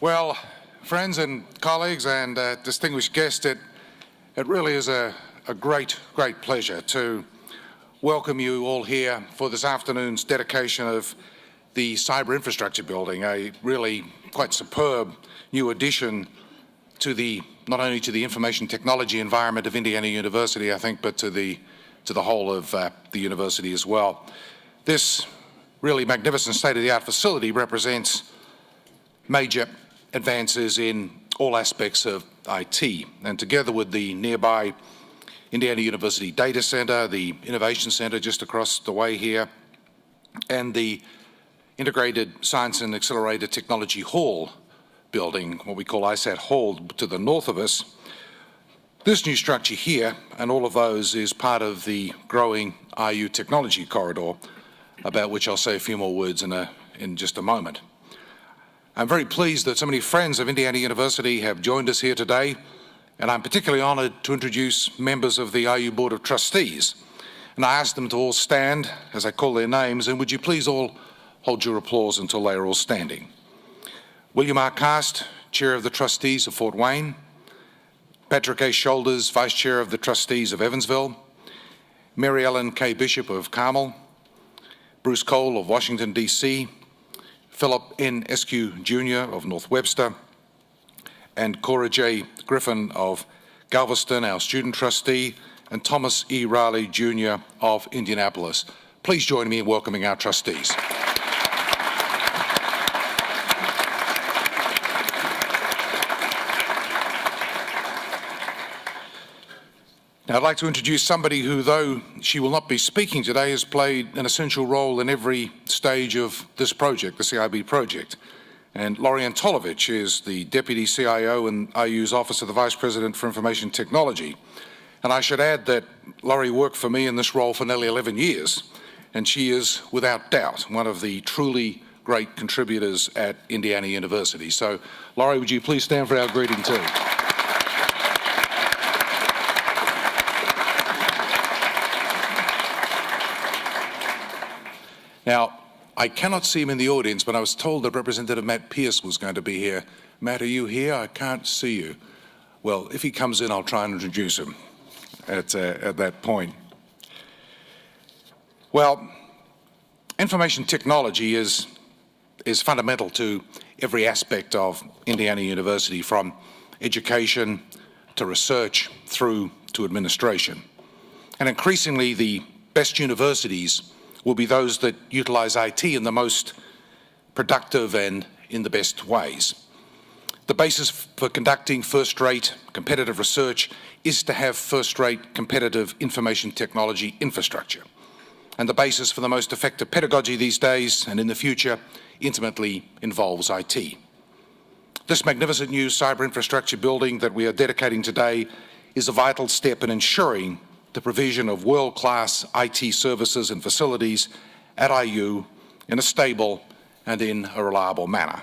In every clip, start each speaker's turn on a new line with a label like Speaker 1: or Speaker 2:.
Speaker 1: Well, friends and colleagues and distinguished guests, it really is a great pleasure to welcome you all here for this afternoon's dedication of the Cyberinfrastructure Building, a really quite superb new addition to not only to the information technology environment of Indiana University, I think, but to the whole of the university as well. This really magnificent state-of-the-art facility represents major advances in all aspects of IT, and together with the nearby Indiana University Data Center, the Innovation Center just across the way here, and the Integrated Science and Accelerated Technology Hall building, what we call ISAT Hall, to the north of us. This new structure here, and all of those, is part of the growing IU technology corridor, about which I'll say a few more words in just a moment. I'm very pleased that so many friends of Indiana University have joined us here today, and I'm particularly honored to introduce members of the IU Board of Trustees. And I ask them to all stand as I call their names, and would you please all hold your applause until they are all standing. William R. Cast, Chair of the Trustees of Fort Wayne. Patrick A. Shoulders, Vice Chair of the Trustees of Evansville. Mary Ellen K. Bishop of Carmel. Bruce Cole of Washington, D.C., Philip N. Eskew, Jr. of North Webster, and Cora J. Griffin of Galveston, our student trustee, and Thomas E. Riley, Jr. of Indianapolis. Please join me in welcoming our trustees. Now, I'd like to introduce somebody who, though she will not be speaking today, has played an essential role in every stage of this project, the CIB project. And Laurie Antolovich is the Deputy CIO in IU's Office of the Vice President for Information Technology. And I should add that Laurie worked for me in this role for nearly 11 years, and she is, without doubt, one of the truly great contributors at Indiana University. So, Laurie, would you please stand for our greeting too? Now, I cannot see him in the audience, but I was told that Representative Matt Pierce was going to be here. Matt, are you here? I can't see you. Well, if he comes in, I'll try and introduce him at that point. Well, information technology is fundamental to every aspect of Indiana University, from education to research through to administration. And increasingly, the best universities will be those that utilize IT in the most productive and in the best ways. The basis for conducting first-rate competitive research is to have first-rate competitive information technology infrastructure. And the basis for the most effective pedagogy these days and in the future intimately involves IT. This magnificent new cyber infrastructure building that we are dedicating today is a vital step in ensuring the provision of world-class IT services and facilities at IU in a stable and in a reliable manner.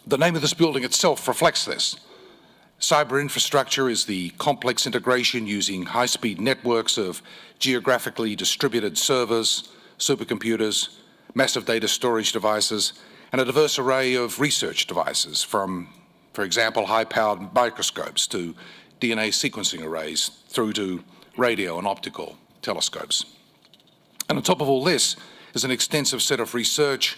Speaker 1: The name of this building itself reflects this. Cyber infrastructure is the complex integration using high-speed networks of geographically distributed servers, supercomputers, massive data storage devices, and a diverse array of research devices from, for example, high-powered microscopes to DNA sequencing arrays through to radio and optical telescopes. And on top of all this is an extensive set of research,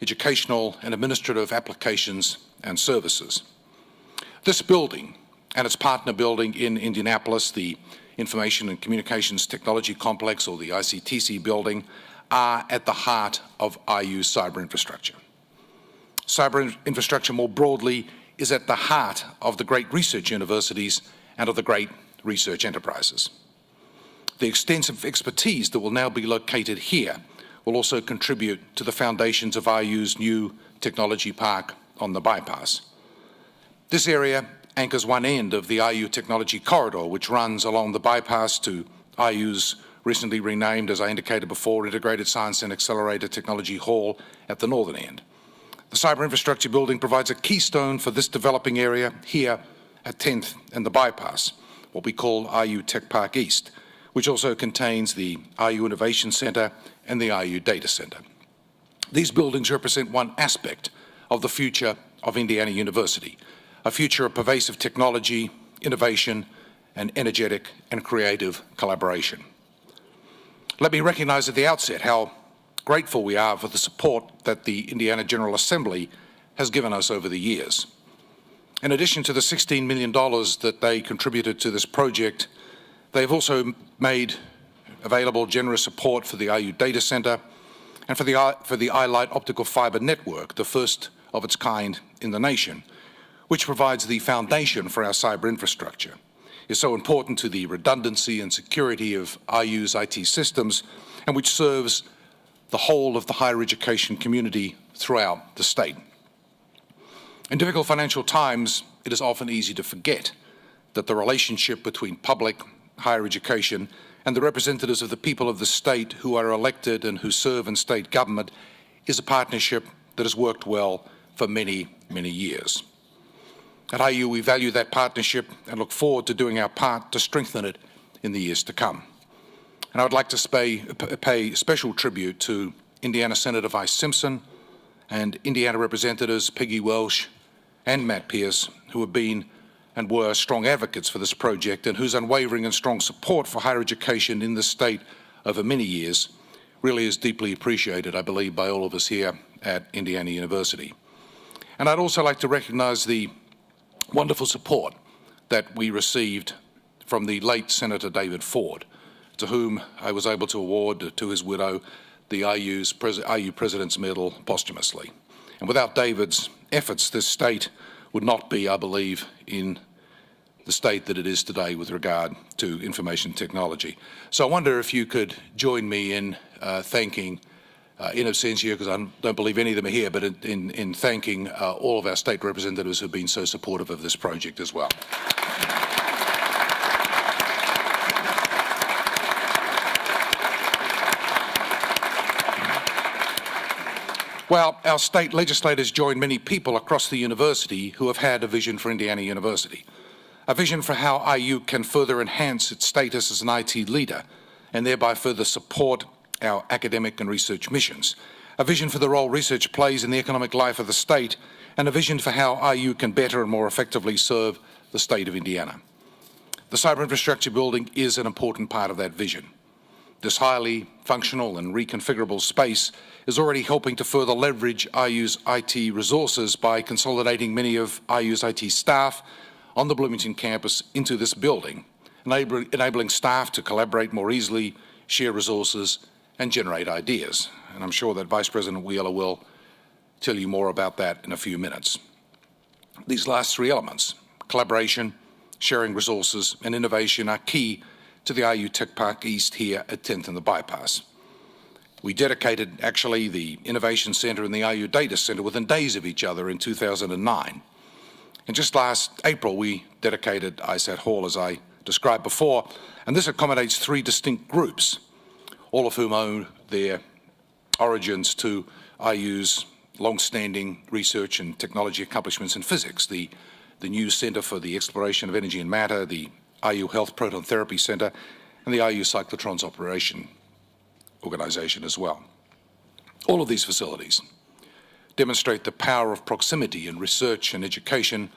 Speaker 1: educational and administrative applications and services. This building and its partner building in Indianapolis, the Information and Communications Technology Complex, or the ICTC building, are at the heart of IU's cyber infrastructure. Cyber infrastructure more broadly is at the heart of the great research universities and of the great research enterprises. The extensive expertise that will now be located here will also contribute to the foundations of IU's new technology park on the bypass. This area anchors one end of the IU technology corridor, which runs along the bypass to IU's recently renamed, as I indicated before, Integrated Science and Accelerated Technology Hall at the northern end. The Cyber Infrastructure Building provides a keystone for this developing area here at 10th and the bypass, what we call IU Tech Park East, which also contains the IU Innovation Center and the IU Data Center. These buildings represent one aspect of the future of Indiana University, a future of pervasive technology, innovation, and energetic and creative collaboration. Let me recognize at the outset how grateful we are for the support that the Indiana General Assembly has given us over the years. In addition to the $16 million that they contributed to this project, they've also made available generous support for the IU Data Center and for the iLight optical fiber network, the first of its kind in the nation, which provides the foundation for our cyber infrastructure. Is so important to the redundancy and security of IU's IT systems, and which serves the whole of the higher education community throughout the state. In difficult financial times, it is often easy to forget that the relationship between public, higher education, and the representatives of the people of the state who are elected and who serve in state government is a partnership that has worked well for many, many years. At IU, we value that partnership and look forward to doing our part to strengthen it in the years to come. And I would like to pay special tribute to Indiana Senator Vice Simpson and Indiana Representatives Peggy Welsh and Matt Pierce, who have been and were strong advocates for this project and whose unwavering and strong support for higher education in this state over many years really is deeply appreciated, I believe, by all of us here at Indiana University. And I'd also like to recognize the wonderful support that we received from the late Senator David Ford, to whom I was able to award to his widow the IU President's Medal posthumously. And without David's efforts, this state would not be, I believe, in the state that it is today with regard to information technology. So I wonder if you could join me in thanking, in absentia, because I don't believe any of them are here, but in thanking all of our state representatives who have been so supportive of this project as well. Well, our state legislators join many people across the university who have had a vision for Indiana University, a vision for how IU can further enhance its status as an IT leader and thereby further support our academic and research missions, a vision for the role research plays in the economic life of the state, and a vision for how IU can better and more effectively serve the state of Indiana. The Cyberinfrastructure Building is an important part of that vision. This highly functional and reconfigurable space is already helping to further leverage IU's IT resources by consolidating many of IU's IT staff on the Bloomington campus into this building, enabling staff to collaborate more easily, share resources, and generate ideas. And I'm sure that Vice President Wheeler will tell you more about that in a few minutes. These last three elements, collaboration, sharing resources, and innovation, are key to the IU Tech Park East here at 10th and the Bypass. We dedicated, actually, the Innovation Center and the IU Data Center within days of each other in 2009. And just last April, we dedicated ISAT Hall, as I described before, and this accommodates three distinct groups, all of whom owe their origins to IU's long-standing research and technology accomplishments in physics, the new Center for the Exploration of Energy and Matter, the IU Health Proton Therapy Center, and the IU Cyclotrons Operation Organization as well. All of these facilities demonstrate the power of proximity in research and education,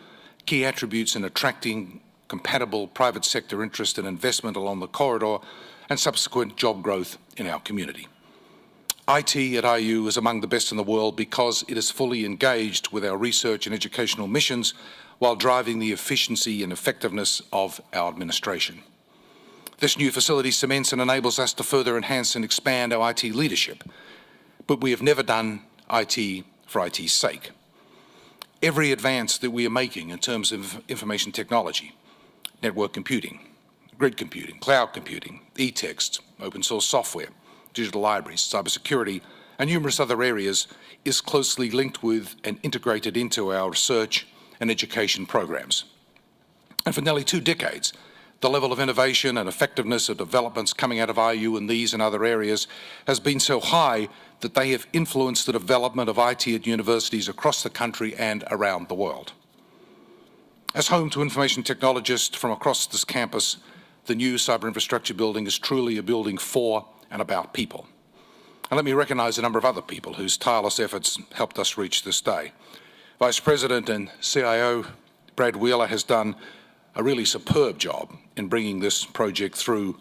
Speaker 1: key attributes in attracting compatible private sector interest and investment along the corridor, and subsequent job growth in our community. IT at IU is among the best in the world because it is fully engaged with our research and educational missions while driving the efficiency and effectiveness of our administration. This new facility cements and enables us to further enhance and expand our IT leadership, but we have never done IT for IT's sake. Every advance that we are making in terms of information technology, network computing, grid computing, cloud computing, e-text, open source software, digital libraries, cybersecurity, and numerous other areas is closely linked with and integrated into our research and education programs. And for nearly 2 decades, the level of innovation and effectiveness of developments coming out of IU in these and other areas has been so high that they have influenced the development of IT at universities across the country and around the world. As home to information technologists from across this campus, the new Cyberinfrastructure Building is truly a building for and about people. And let me recognize a number of other people whose tireless efforts helped us reach this day. Vice President and CIO Brad Wheeler has done a really superb job in bringing this project through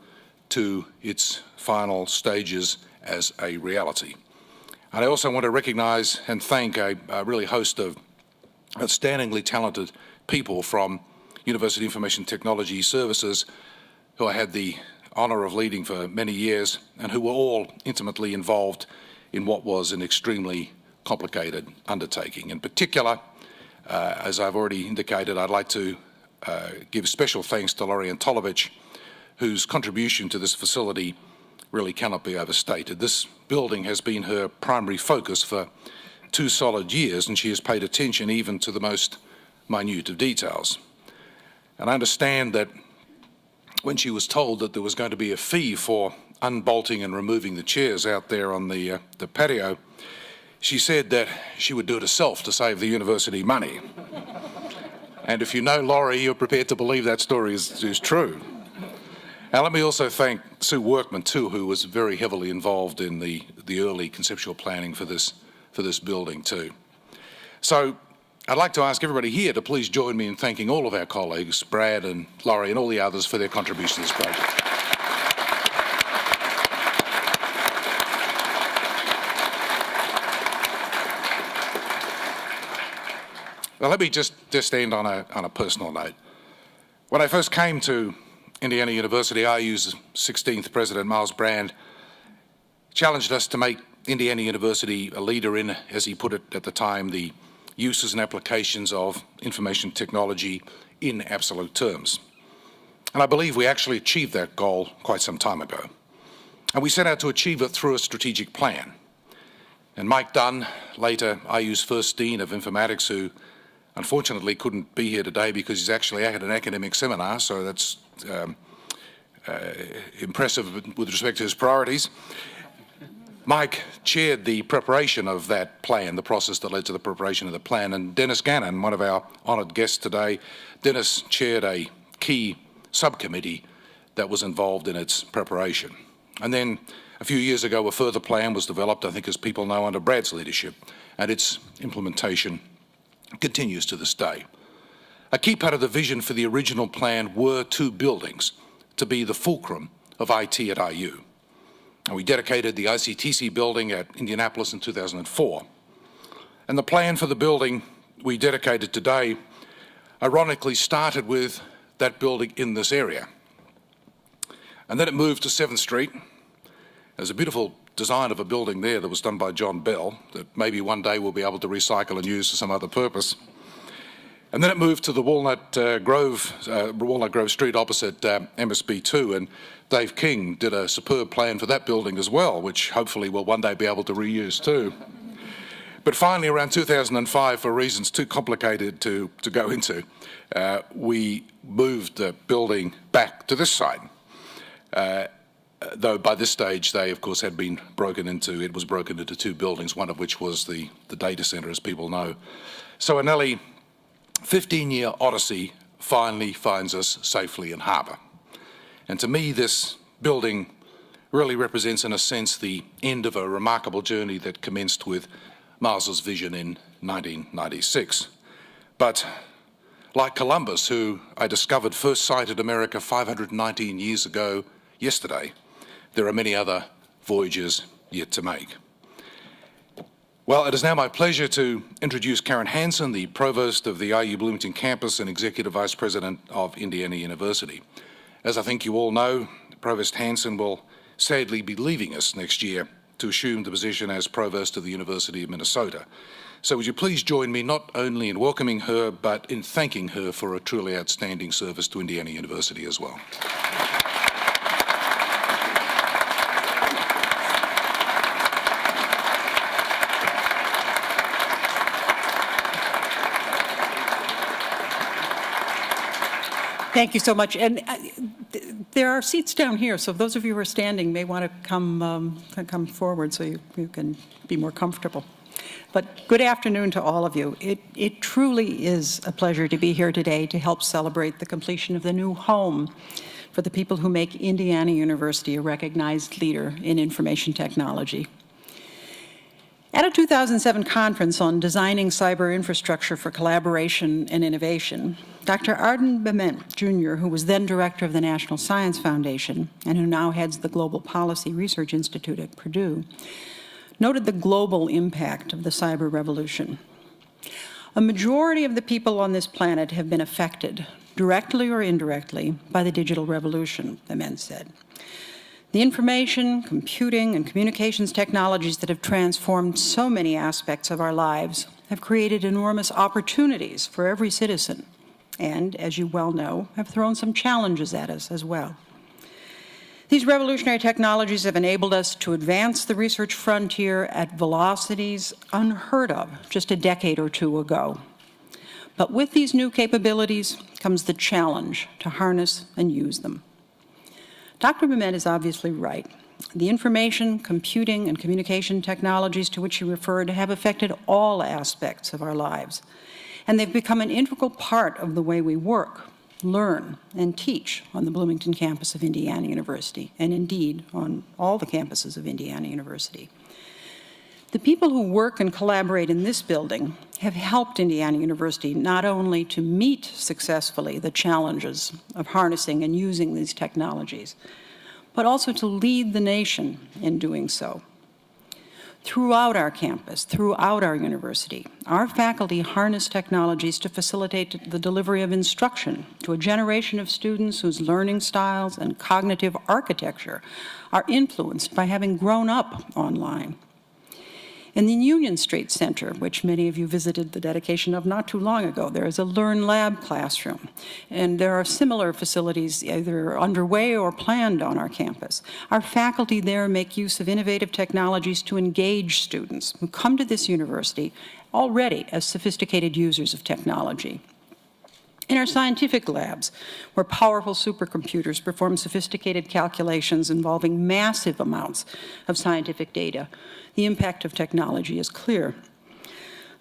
Speaker 1: to its final stages as a reality. And I also want to recognise and thank a really host of outstandingly talented people from University Information Technology Services who I had the honour of leading for many years and who were all intimately involved in what was an extremely complicated undertaking. In particular, as I've already indicated, I'd like to give special thanks to Lori Antolovich, whose contribution to this facility really cannot be overstated. This building has been her primary focus for 2 solid years, and she has paid attention even to the most minute of details. And I understand that when she was told that there was going to be a fee for unbolting and removing the chairs out there on the patio, she said that she would do it herself to save the university money. And if you know Laurie, you're prepared to believe that story is true. Now, let me also thank Sue Workman, too, who was very heavily involved in the early conceptual planning for this building, too. So I'd like to ask everybody here to please join me in thanking all of our colleagues, Brad and Laurie and all the others, for their contribution to this project. Well, let me just end on a personal note. When I first came to Indiana University, IU's 16th President, Miles Brand, challenged us to make Indiana University a leader in, as he put it at the time, the uses and applications of information technology in absolute terms. And I believe we actually achieved that goal quite some time ago. And we set out to achieve it through a strategic plan. And Mike Dunn, later IU's first Dean of Informatics, who unfortunately couldn't be here today because he's actually at an academic seminar, so that's impressive with respect to his priorities. Mike chaired the preparation of that plan, the process that led to the preparation of the plan, and Dennis Gannon, one of our honoured guests today, Dennis chaired a key subcommittee that was involved in its preparation. And then a few years ago, a further plan was developed, I think as people know, under Brad's leadership, and its implementation continues to this day. A key part of the vision for the original plan were 2 buildings to be the fulcrum of IT at IU. And we dedicated the ICTC building at Indianapolis in 2004. And the plan for the building we dedicated today ironically started with that building in this area. And then it moved to 7th Street. There's a beautiful design of a building there that was done by John Bell that maybe one day we'll be able to recycle and use for some other purpose. And then it moved to the Walnut Grove Street opposite MSB2, and Dave King did a superb plan for that building as well, which hopefully we'll one day be able to reuse too. But finally, around 2005, for reasons too complicated to go into, we moved the building back to this side. Though by this stage they, of course, had been broken into 2 buildings, one of which was the data centre, as people know. So a nearly 15-year odyssey finally finds us safely in harbour. And to me, this building really represents, in a sense, the end of a remarkable journey that commenced with Miles's vision in 1996. But like Columbus, who I discovered first sighted America 519 years ago yesterday, there are many other voyages yet to make. Well, it is now my pleasure to introduce Karen Hanson, the Provost of the IU Bloomington campus and Executive Vice President of Indiana University. As I think you all know, Provost Hanson will sadly be leaving us next year to assume the position as Provost of the University of Minnesota. So would you please join me not only in welcoming her, but in thanking her for a truly outstanding service to Indiana University as well.
Speaker 2: Thank you so much. And there are seats down here, so those of you who are standing may want to come forward so you can be more comfortable. But good afternoon to all of you. It truly is a pleasure to be here today to help celebrate the completion of the new home for the people who make Indiana University a recognized leader in information technology. At a 2007 conference on designing cyber infrastructure for collaboration and innovation, Dr. Arden Bement, Jr., who was then director of the National Science Foundation and who now heads the Global Policy Research Institute at Purdue, noted the global impact of the cyber revolution. A majority of the people on this planet have been affected, directly or indirectly, by the digital revolution, Bement said. The information, computing, and communications technologies that have transformed so many aspects of our lives have created enormous opportunities for every citizen, and, as you well know, have thrown some challenges at us as well. These revolutionary technologies have enabled us to advance the research frontier at velocities unheard of just a decade or two ago. But with these new capabilities comes the challenge to harness and use them. Dr. Bement is obviously right. The information, computing, and communication technologies to which he referred have affected all aspects of our lives, and they've become an integral part of the way we work, learn, and teach on the Bloomington campus of Indiana University, and indeed on all the campuses of Indiana University. The people who work and collaborate in this building have helped Indiana University not only to meet successfully the challenges of harnessing and using these technologies, but also to lead the nation in doing so. Throughout our campus, throughout our university, our faculty harness technologies to facilitate the delivery of instruction to a generation of students whose learning styles and cognitive architecture are influenced by having grown up online. In the Union Street Center, which many of you visited the dedication of not too long ago, there is a Learn Lab classroom, and there are similar facilities either underway or planned on our campus. Our faculty there make use of innovative technologies to engage students who come to this university already as sophisticated users of technology. In our scientific labs, where powerful supercomputers perform sophisticated calculations involving massive amounts of scientific data, the impact of technology is clear.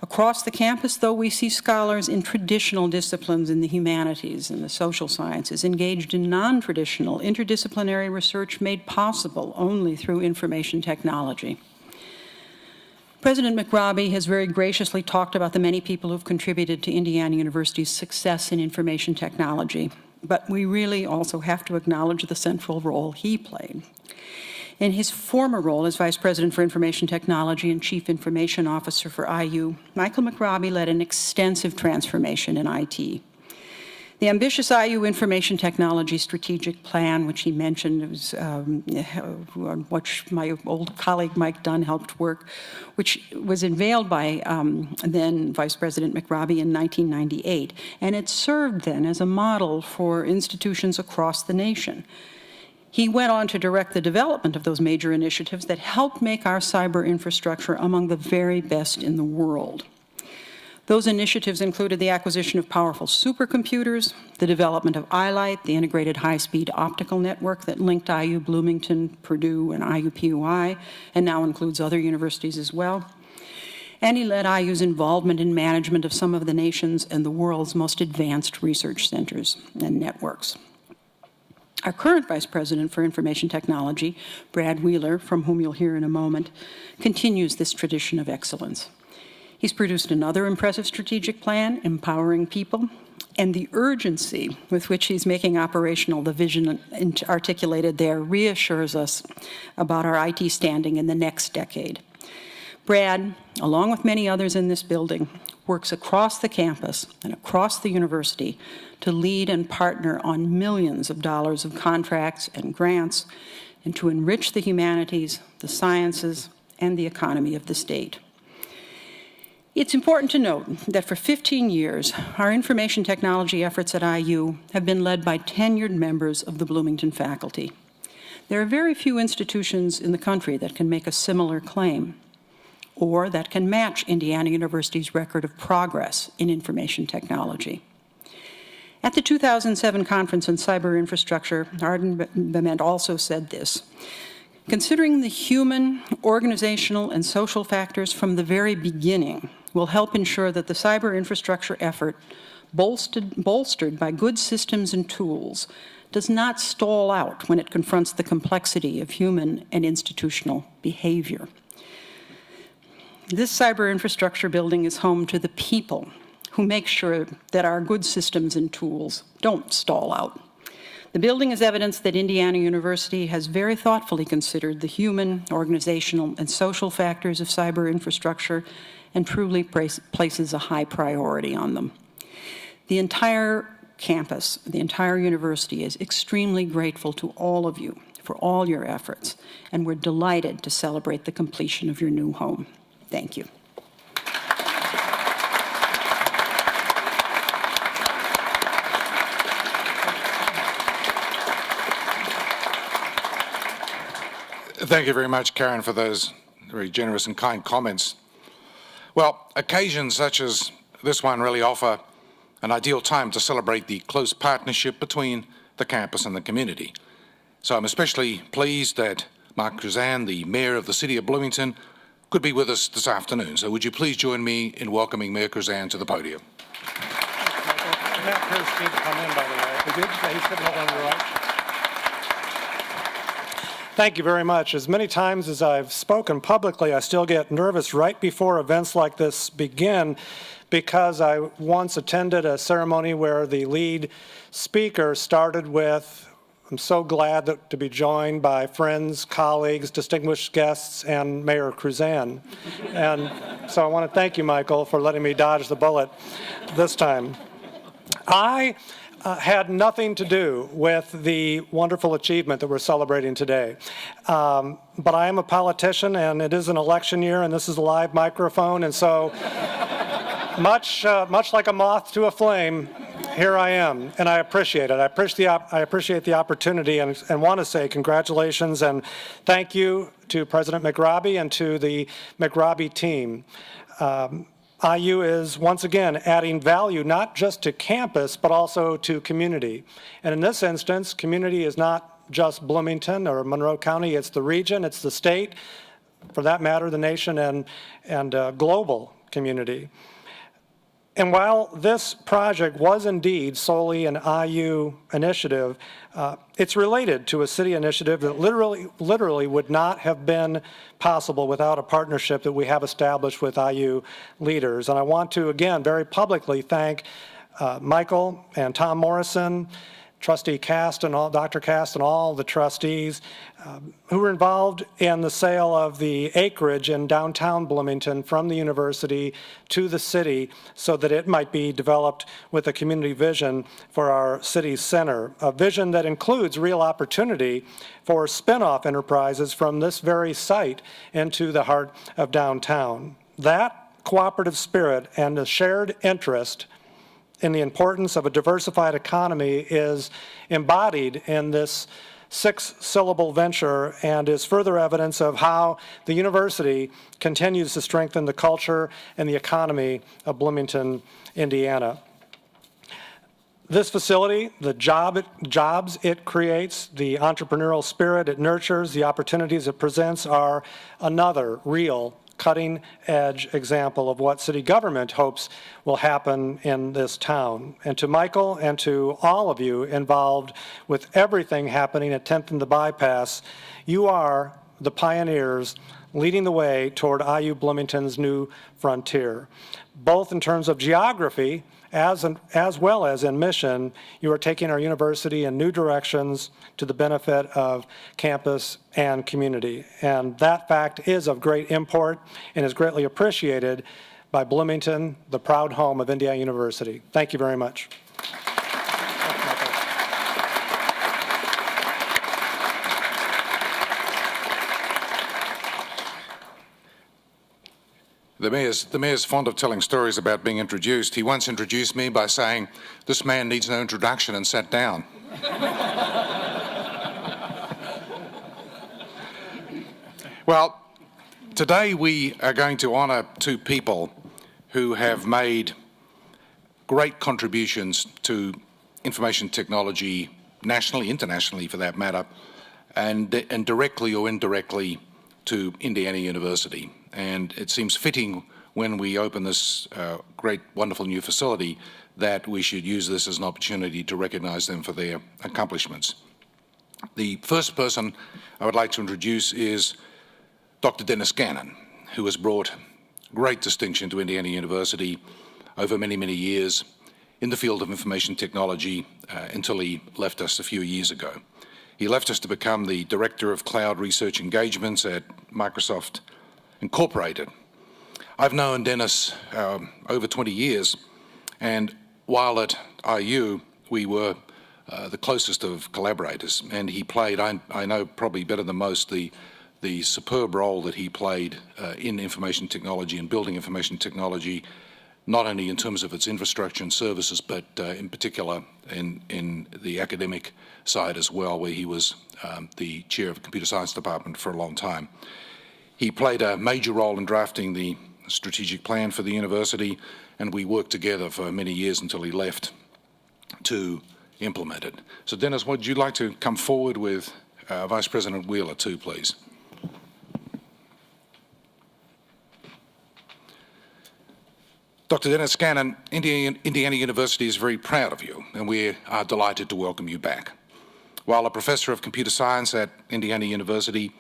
Speaker 2: Across the campus, though, we see scholars in traditional disciplines in the humanities and the social sciences engaged in non-traditional interdisciplinary research made possible only through information technology. President McRobbie has very graciously talked about the many people who've contributed to Indiana University's success in information technology, but we really also have to acknowledge the central role he played. In his former role as Vice President for Information Technology and Chief Information Officer for IU, Michael McRobbie led an extensive transformation in IT. The ambitious IU Information Technology Strategic Plan, which he mentioned, was, on which my old colleague Mike Dunn helped work, which was unveiled by then Vice President McRobbie in 1998, and it served then as a model for institutions across the nation. He went on to direct the development of those major initiatives that helped make our cyber infrastructure among the very best in the world. Those initiatives included the acquisition of powerful supercomputers, the development of iLight, the integrated high-speed optical network that linked IU Bloomington, Purdue, and IUPUI, and now includes other universities as well. And he led IU's involvement in management of some of the nation's and the world's most advanced research centers and networks. Our current Vice President for Information Technology, Brad Wheeler, from whom you'll hear in a moment, continues this tradition of excellence. He's produced another impressive strategic plan, Empowering People, and the urgency with which he's making operational the vision articulated there reassures us about our IT standing in the next decade. Brad, along with many others in this building, works across the campus and across the university to lead and partner on millions of dollars of contracts and grants and to enrich the humanities, the sciences, and the economy of the state. It's important to note that for 15 years, our information technology efforts at IU have been led by tenured members of the Bloomington faculty. There are very few institutions in the country that can make a similar claim or that can match Indiana University's record of progress in information technology. At the 2007 conference on cyber infrastructure, Arden Bement also said this: considering the human, organizational, and social factors from the very beginning will help ensure that the cyber infrastructure effort, bolstered by good systems and tools, does not stall out when it confronts the complexity of human and institutional behavior. This cyber infrastructure building is home to the people who make sure that our good systems and tools don't stall out. The building is evidence that Indiana University has very thoughtfully considered the human, organizational, and social factors of cyber infrastructure and truly places a high priority on them. The entire campus, the entire university is extremely grateful to all of you for all your efforts, and we're delighted to celebrate the completion of your new home. Thank you.
Speaker 1: Thank you very much, Karen, for those very generous and kind comments. Well, occasions such as this one really offer an ideal time to celebrate the close partnership between the campus and the community. So I'm especially pleased that Mark Kruzan, the Mayor of the City of Bloomington, could be with us this afternoon. So would you please join me in welcoming Mayor Kruzan to the podium?
Speaker 3: Matt Pierce needs to come in, by the way. He did? He's sitting over on your right. Thank you very much. As many times as I've spoken publicly, I still get nervous right before events like this begin, because I once attended a ceremony where the lead speaker started with, "I'm so glad to be joined by friends, colleagues, distinguished guests, and Mayor Kruzan." And so I want to thank you, Michael, for letting me dodge the bullet this time. I had nothing to do with the wonderful achievement that we're celebrating today. But I am a politician, and it is an election year, and this is a live microphone, and so much like a moth to a flame, here I am, and I appreciate it. I appreciate the opportunity, and want to say congratulations and thank you to President McRobbie and to the McRobbie team. IU is once again adding value not just to campus but also to community. And in this instance, community is not just Bloomington or Monroe County, it's the region, it's the state, for that matter, the nation and global community. And while this project was indeed solely an IU initiative, it's related to a city initiative that literally would not have been possible without a partnership that we have established with IU leaders. And I want to, again, very publicly thank Michael and Tom Morrison, Trustee Cast and Dr. Cast and all the trustees who were involved in the sale of the acreage in downtown Bloomington from the university to the city so that it might be developed with a community vision for our city center, a vision that includes real opportunity for spin-off enterprises from this very site into the heart of downtown. That cooperative spirit and the shared interest in the importance of a diversified economy is embodied in this 6-syllable venture and is further evidence of how the university continues to strengthen the culture and the economy of Bloomington, Indiana. This facility, the jobs it creates, the entrepreneurial spirit it nurtures, the opportunities it presents are another real cutting-edge example of what city government hopes will happen in this town. And to Michael and to all of you involved with everything happening at 10th and the Bypass, you are the pioneers leading the way toward IU Bloomington's new frontier. Both in terms of geography as well as in mission, you are taking our university in new directions to the benefit of campus and community. And that fact is of great import and is greatly appreciated by Bloomington, the proud home of Indiana University. Thank you very much.
Speaker 1: The mayor's fond of telling stories about being introduced. He once introduced me by saying, "This man needs no introduction," and sat down. Well, today we are going to honour two people who have made great contributions to information technology nationally, internationally for that matter, and directly or indirectly to Indiana University. And it seems fitting when we open this great, wonderful new facility that we should use this as an opportunity to recognise them for their accomplishments. The first person I would like to introduce is Dr. Dennis Gannon, who has brought great distinction to Indiana University over many, many years in the field of information technology until he left us a few years ago. He left us to become the Director of Cloud Research Engagements at Microsoft Incorporated. I've known Dennis over 20 years, and while at IU, we were the closest of collaborators, and he played, I know probably better than most, the superb role that he played in information technology and building information technology, not only in terms of its infrastructure and services, but in particular in the academic side as well, where he was the chair of the computer science department for a long time. He played a major role in drafting the strategic plan for the university, and we worked together for many years until he left to implement it. So Dennis, would you like to come forward with Vice President Wheeler too, please? Dr. Dennis Gannon, Indiana University is very proud of you, and we are delighted to welcome you back. While a professor of computer science at Indiana University,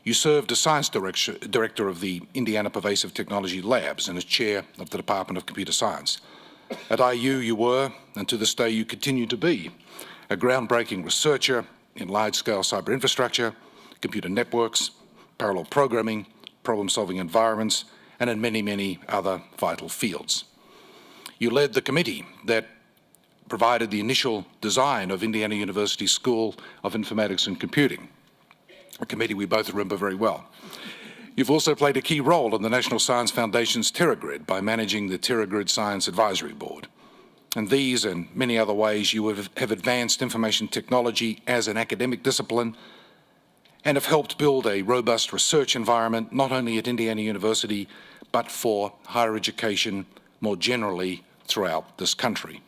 Speaker 1: you served as science director of the Indiana Pervasive Technology Labs and as chair of the Department of Computer Science. At IU, you were, and to this day you continue to be, a groundbreaking researcher in large-scale cyber infrastructure, computer networks, parallel programming, problem-solving environments, and in many, many other vital fields. You led the committee that provided the initial design of Indiana University School of Informatics and Computing, a committee we both remember very well. You've also played a key role in the National Science Foundation's TerraGrid by managing the TerraGrid Science Advisory Board. In these and many other ways, you have advanced information technology as an academic discipline and have helped build a robust research environment, not only at Indiana University, but for higher education more generally throughout this country.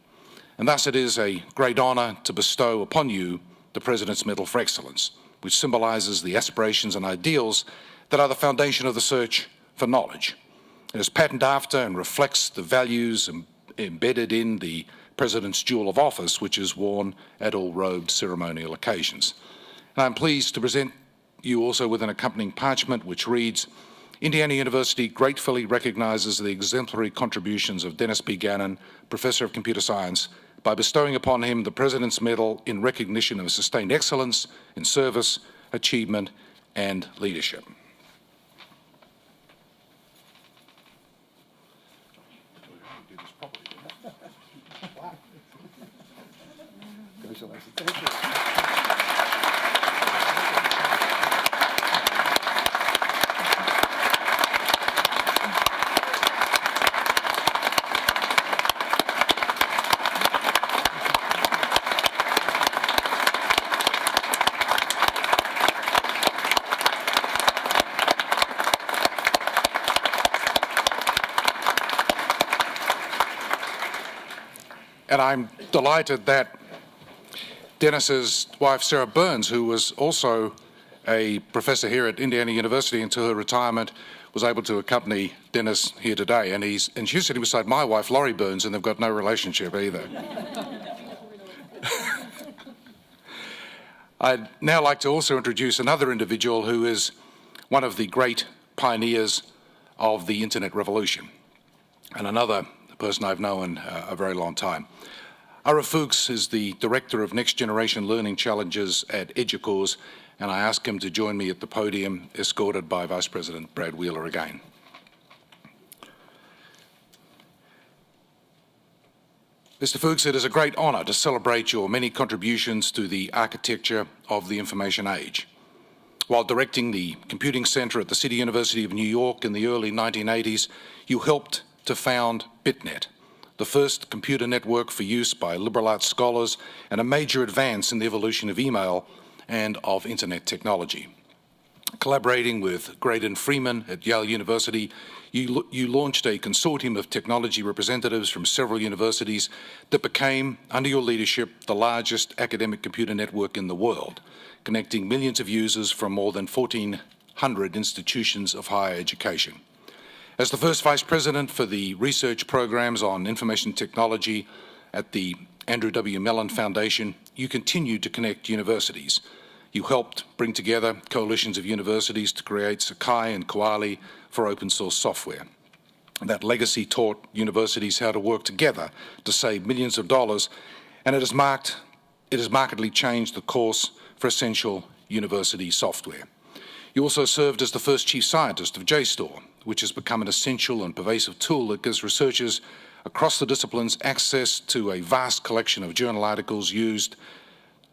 Speaker 1: And thus it is a great honour to bestow upon you the President's Medal for Excellence, which symbolises the aspirations and ideals that are the foundation of the search for knowledge. It is patterned after and reflects the values embedded in the President's Jewel of Office, which is worn at all robed ceremonial occasions. And I'm pleased to present you also with an accompanying parchment which reads, Indiana University gratefully recognises the exemplary contributions of Dennis B. Gannon, Professor of Computer Science, by bestowing upon him the President's Medal in recognition of sustained excellence in service, achievement, and leadership.
Speaker 3: Thank you.
Speaker 1: And I'm delighted that Dennis's wife, Sarah Burns, who was also a professor here at Indiana University until her retirement, was able to accompany Dennis here today. And she's sitting beside my wife, Laurie Burns, and they've got no relationship either. I'd now like to also introduce another individual who is one of the great pioneers of the internet revolution, and another person I've known a very long time. Ara Fuchs is the Director of Next Generation Learning Challenges at EDUCAUSE, and I ask him to join me at the podium, escorted by Vice President Brad Wheeler again. Mr. Fuchs, it is a great honour to celebrate your many contributions to the architecture of the information age. While directing the Computing Centre at the City University of New York in the early 1980s, you helped to found BitNet, the first computer network for use by liberal arts scholars and a major advance in the evolution of email and of internet technology. Collaborating with Graydon Freeman at Yale University, you launched a consortium of technology representatives from several universities that became, under your leadership, the largest academic computer network in the world, connecting millions of users from more than 1,400 institutions of higher education. As the first Vice President for the research programs on information technology at the Andrew W. Mellon Foundation, you continued to connect universities. You helped bring together coalitions of universities to create Sakai and Koali for open source software. That legacy taught universities how to work together to save millions of dollars, and it has markedly changed the course for essential university software. You also served as the first chief scientist of JSTOR, which has become an essential and pervasive tool that gives researchers across the disciplines access to a vast collection of journal articles used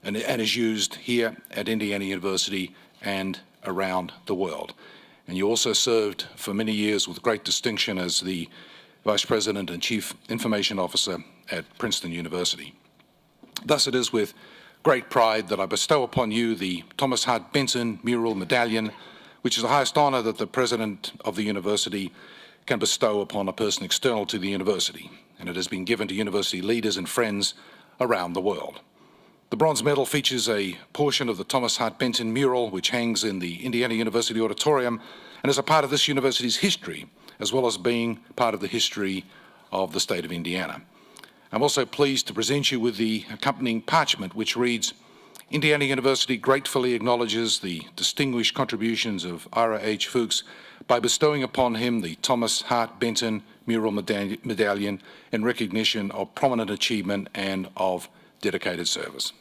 Speaker 1: and is used here at Indiana University and around the world. And you also served for many years with great distinction as the Vice President and Chief Information Officer at Princeton University. Thus it is with great pride that I bestow upon you the Thomas Hart Benton Mural Medallion, which is the highest honor that the President of the University can bestow upon a person external to the university, and it has been given to university leaders and friends around the world. The bronze medal features a portion of the Thomas Hart Benton mural, which hangs in the Indiana University Auditorium and is a part of this university's history, as well as being part of the history of the state of Indiana. I'm also pleased to present you with the accompanying parchment, which reads, Indiana University gratefully acknowledges the distinguished contributions of Ira H. Fuchs by bestowing upon him the Thomas Hart Benton Mural Medallion in recognition of prominent achievement and of dedicated service.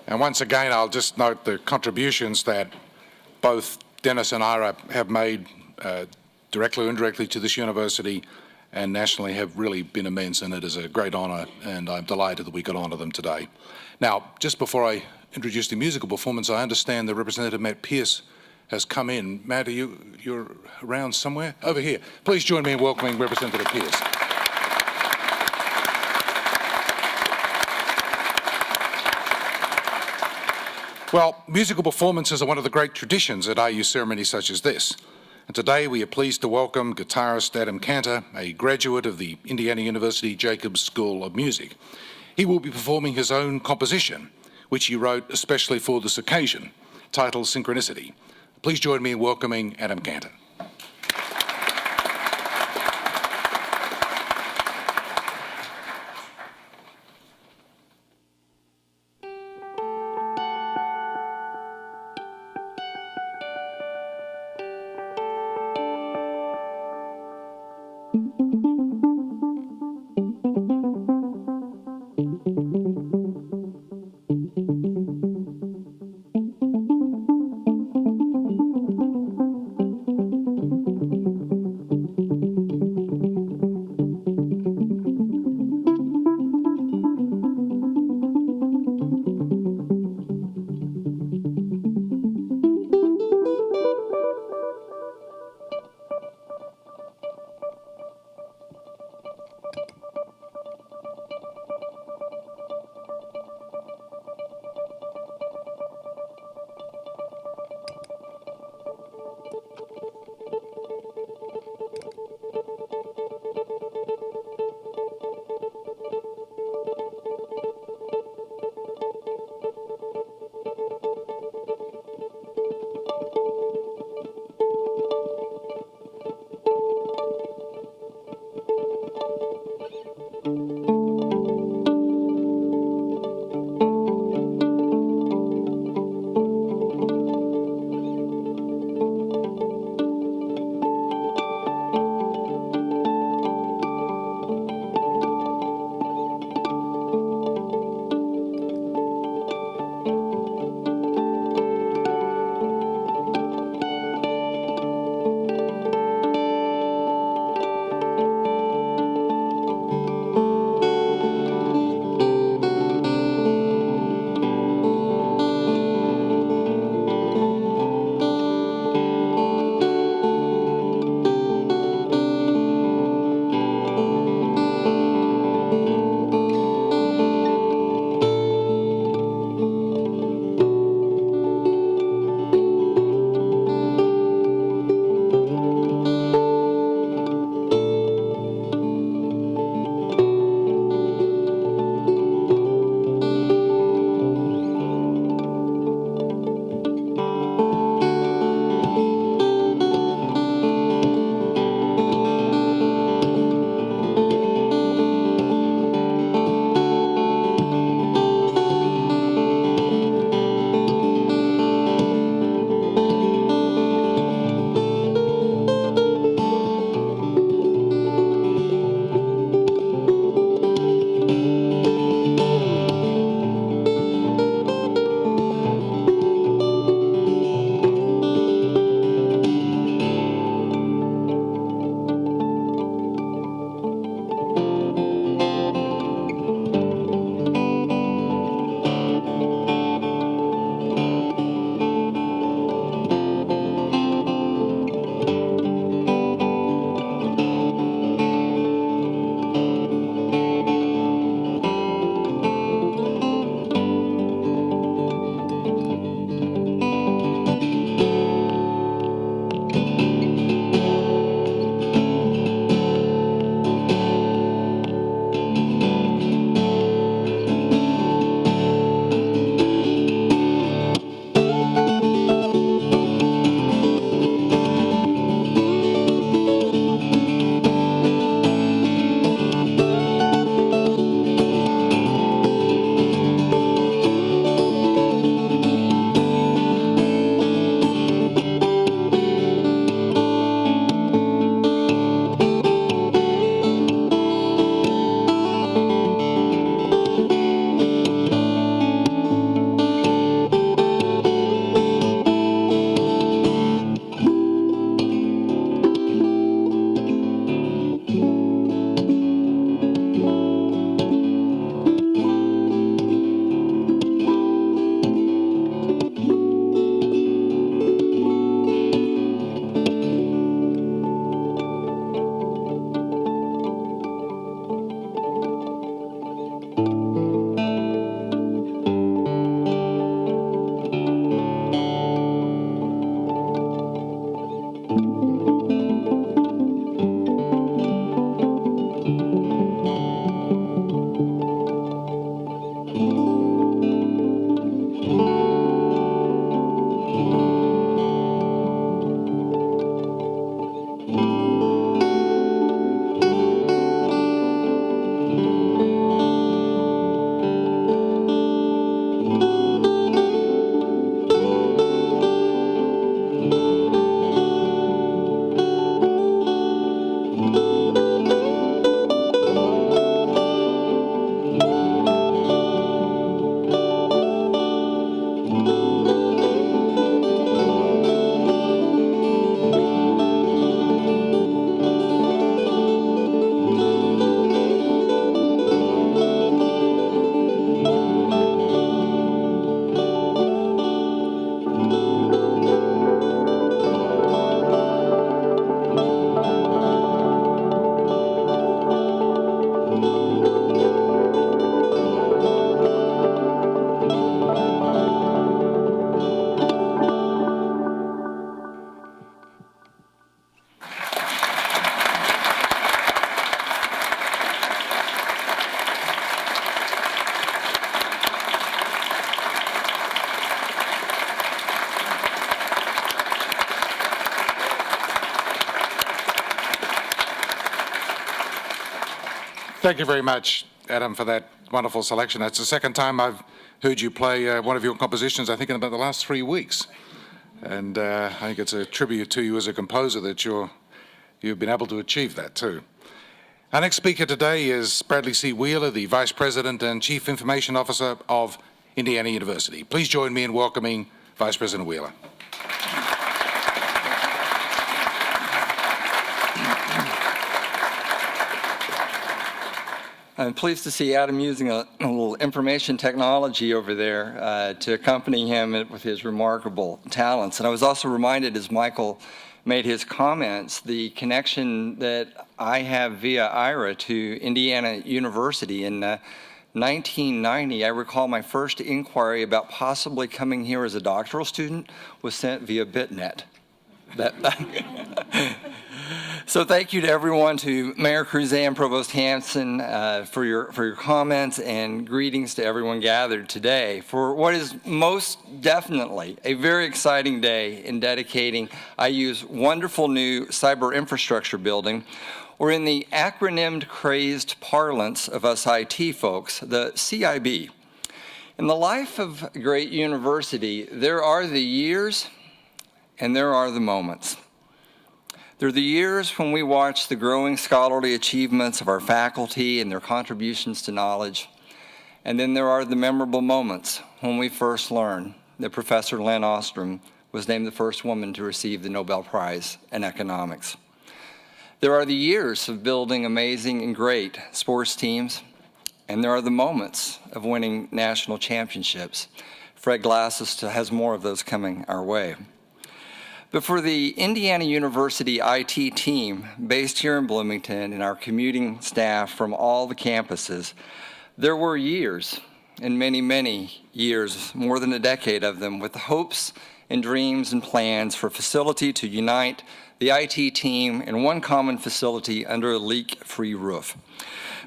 Speaker 1: And once again, I'll just note the contributions that both Dennis and Ira have made directly or indirectly to this university and nationally have really been immense, and it is a great honor, and I'm delighted that we could honor them today. Now, just before I introduce the musical performance, I understand that Representative Matt Pierce has come in. Matt, you're around somewhere? Over here. Please join me in welcoming Representative Pierce. Well, musical performances are one of the great traditions at IU ceremonies such as this. And today we are pleased to welcome guitarist Adam Cantor, a graduate of the Indiana University Jacobs School of Music. He will be performing his own composition, which he wrote especially for this occasion, titled Synchronicity. Please join me in welcoming Adam Cantor. Thank you very much, Adam, for that wonderful selection. That's the second time I've heard you play one of your compositions, I think, in about the last 3 weeks. And I think it's a tribute to you as a composer that you've been able to achieve that too. Our next speaker today is Bradley C. Wheeler, the Vice President and Chief Information Officer of Indiana University. Please join me in welcoming Vice President Wheeler.
Speaker 4: I'm pleased to see Adam using a little information technology over there to accompany him with his remarkable talents. And I was also reminded, as Michael made his comments, the connection that I have via IRA to Indiana University. In 1990, I recall my first inquiry about possibly coming here as a doctoral student was sent via BitNet. So thank you to everyone, to Mayor Kruzan, Provost Hanson, for your comments, and greetings to everyone gathered today for what is most definitely a very exciting day in dedicating IU's wonderful new Cyberinfrastructure Building, or in the acronymed crazed parlance of us IT folks, the CIB. In the life of a great university, there are the years and there are the moments. There are the years when we watch the growing scholarly achievements of our faculty and their contributions to knowledge. And then there are the memorable moments when we first learn that Professor Lynn Ostrom was named the first woman to receive the Nobel Prize in economics. There are the years of building amazing and great sports teams, and there are the moments of winning national championships. Fred Glasses has more of those coming our way. But for the Indiana University IT team based here in Bloomington and our commuting staff from all the campuses, there were years, and many, many years, more than a decade of them, with hopes and dreams and plans for a facility to unite the IT team in one common facility under a leak-free roof.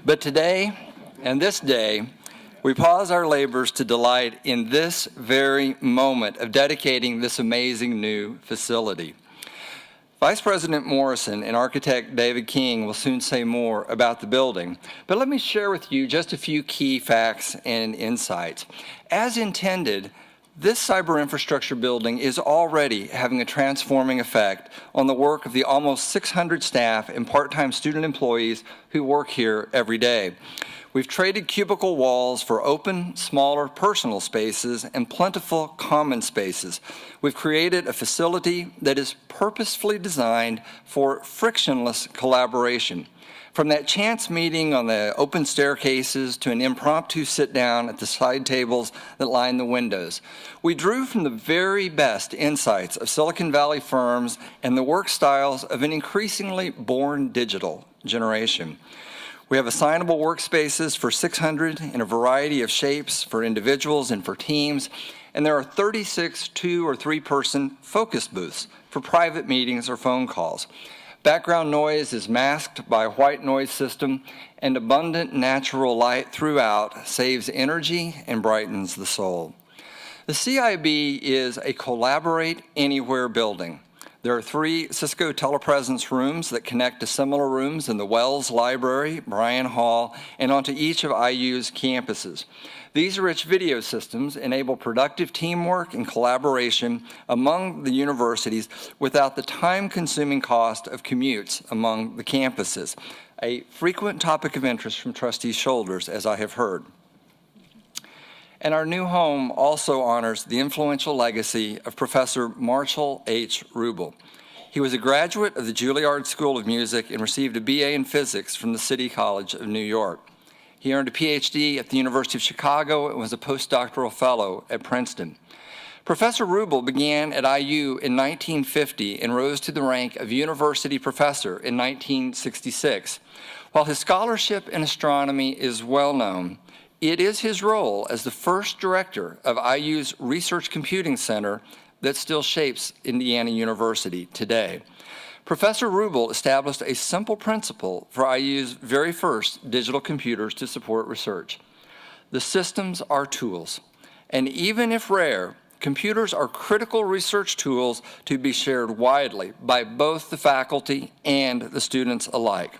Speaker 4: But today, and this day, we pause our labors to delight in this very moment of dedicating this amazing new facility. Vice President Morrison and architect David King will soon say more about the building, but let me share with you just a few key facts and insights. As intended, this Cyberinfrastructure Building is already having a transforming effect on the work of the almost 600 staff and part-time student employees who work here every day. We've traded cubicle walls for open, smaller personal spaces and plentiful common spaces. We've created a facility that is purposefully designed for frictionless collaboration. From that chance meeting on the open staircases to an impromptu sit-down at the side tables that line the windows, we drew from the very best insights of Silicon Valley firms and the work styles of an increasingly born digital generation. We have assignable workspaces for 600 in a variety of shapes for individuals and for teams, and there are 36 2- or 3-person focus booths for private meetings or phone calls. Background noise is masked by a white noise system, and abundant natural light throughout saves energy and brightens the soul. The CIB is a Collaborate Anywhere building. There are 3 Cisco telepresence rooms that connect to similar rooms in the Wells Library, Bryan Hall, and onto each of IU's campuses. These rich video systems enable productive teamwork and collaboration among the universities without the time-consuming cost of commutes among the campuses, a frequent topic of interest from trustee shoulders, as I have heard. And our new home also honors the influential legacy of Professor Marshall H. Ruble. He was a graduate of the Juilliard School of Music and received a BA in physics from the City College of New York. He earned a PhD at the University of Chicago and was a postdoctoral fellow at Princeton. Professor Ruble began at IU in 1950 and rose to the rank of university professor in 1966. While his scholarship in astronomy is well known, it is his role as the first director of IU's Research Computing Center that still shapes Indiana University today. Professor Ruble established a simple principle for IU's very first digital computers to support research. The systems are tools, and even if rare, computers are critical research tools to be shared widely by both the faculty and the students alike.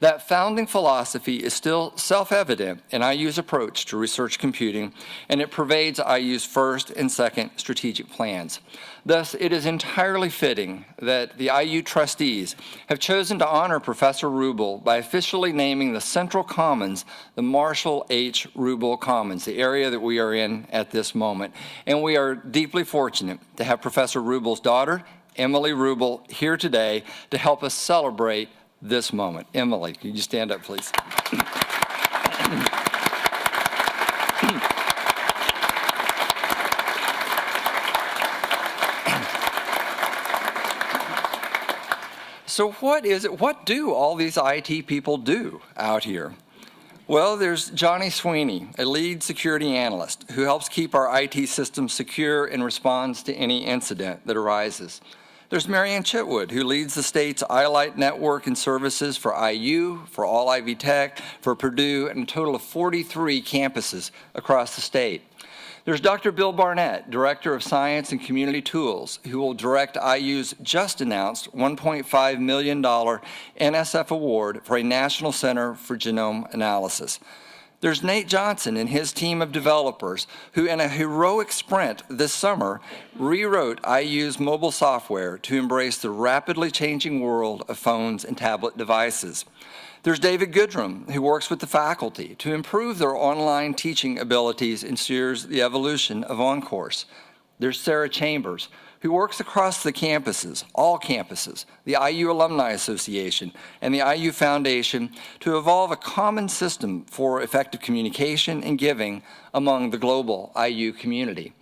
Speaker 4: That founding philosophy is still self-evident in IU's approach to research computing, and it pervades IU's first and second strategic plans. Thus, it is entirely fitting that the IU trustees have chosen to honor Professor Ruble by officially naming the Central Commons the Marshall H. Ruble Commons, the area that we are in at this moment. And we are deeply fortunate to have Professor Ruble's daughter, Emily Ruble, here today to help us celebrate this moment. Emily, can you stand up, please? So what do all these IT people do out here? Well, there's Johnny Sweeney, a lead security analyst who helps keep our IT systems secure and responds to any incident that arises. There's Marianne Chitwood, who leads the state's iLight network and services for IU, for all Ivy Tech, for Purdue, and a total of 43 campuses across the state. There's Dr. Bill Barnett, Director of Science and Community Tools, who will direct IU's just announced $1.5 million NSF award for a National Center for Genome Analysis. There's Nate Johnson and his team of developers who, in a heroic sprint this summer, rewrote IU's mobile software to embrace the rapidly changing world of phones and tablet devices. There's David Goodrum, who works with the faculty to improve their online teaching abilities and steers the evolution of OnCourse. There's Sarah Chambers, who works across the campuses, all campuses, the IU Alumni Association, and the IU Foundation to evolve a common system for effective communication and giving among the global IU community.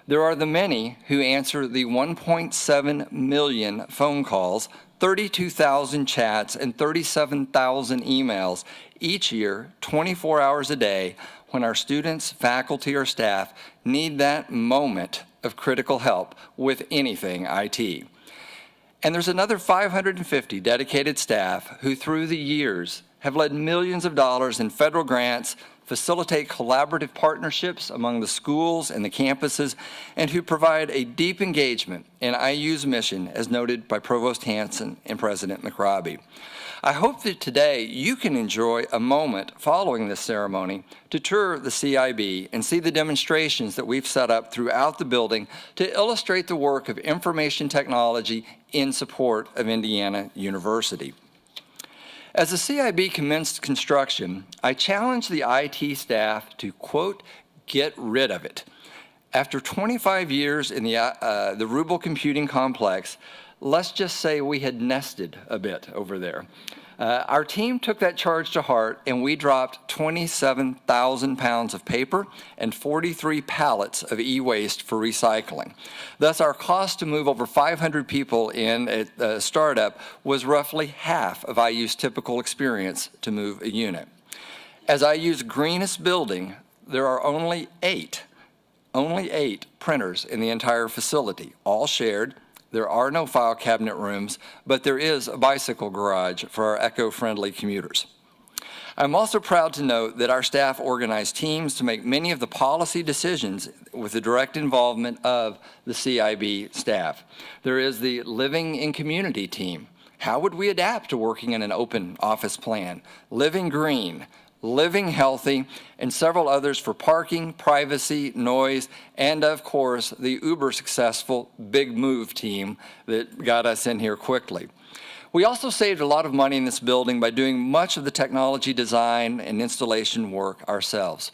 Speaker 4: There are the many who answer the 1.7 million phone calls, 32,000 chats, and 37,000 emails each year, 24 hours a day, when our students, faculty, or staff need that moment of critical help with anything IT. And there's another 550 dedicated staff who, through the years, have led millions of dollars in federal grants, facilitate collaborative partnerships among the schools and the campuses, and who provide a deep engagement in IU's mission, as noted by Provost Hanson and President McRobbie. I hope that today you can enjoy a moment following this ceremony to tour the CIB and see the demonstrations that we've set up throughout the building to illustrate the work of information technology in support of Indiana University. As the CIB commenced construction, I challenged the IT staff to, quote, get rid of it. After 25 years in the Ruble computing complex, let's just say we had nested a bit over there. Our team took that charge to heart, and we dropped 27,000 pounds of paper and 43 pallets of e-waste for recycling. Thus, our cost to move over 500 people in at the startup was roughly half of IU's typical experience to move a unit. As IU's greenest building, there are only eight printers in the entire facility, all shared. There are no file cabinet rooms, but there is a bicycle garage for our eco-friendly commuters. I'm also proud to note that our staff organized teams to make many of the policy decisions with the direct involvement of the CIB staff. There is the Living in Community team. How would we adapt to working in an open office plan? Living Green, Living Healthy, and several others for parking, privacy, noise, and of course, the uber successful Big Move team that got us in here quickly. We also saved a lot of money in this building by doing much of the technology design and installation work ourselves.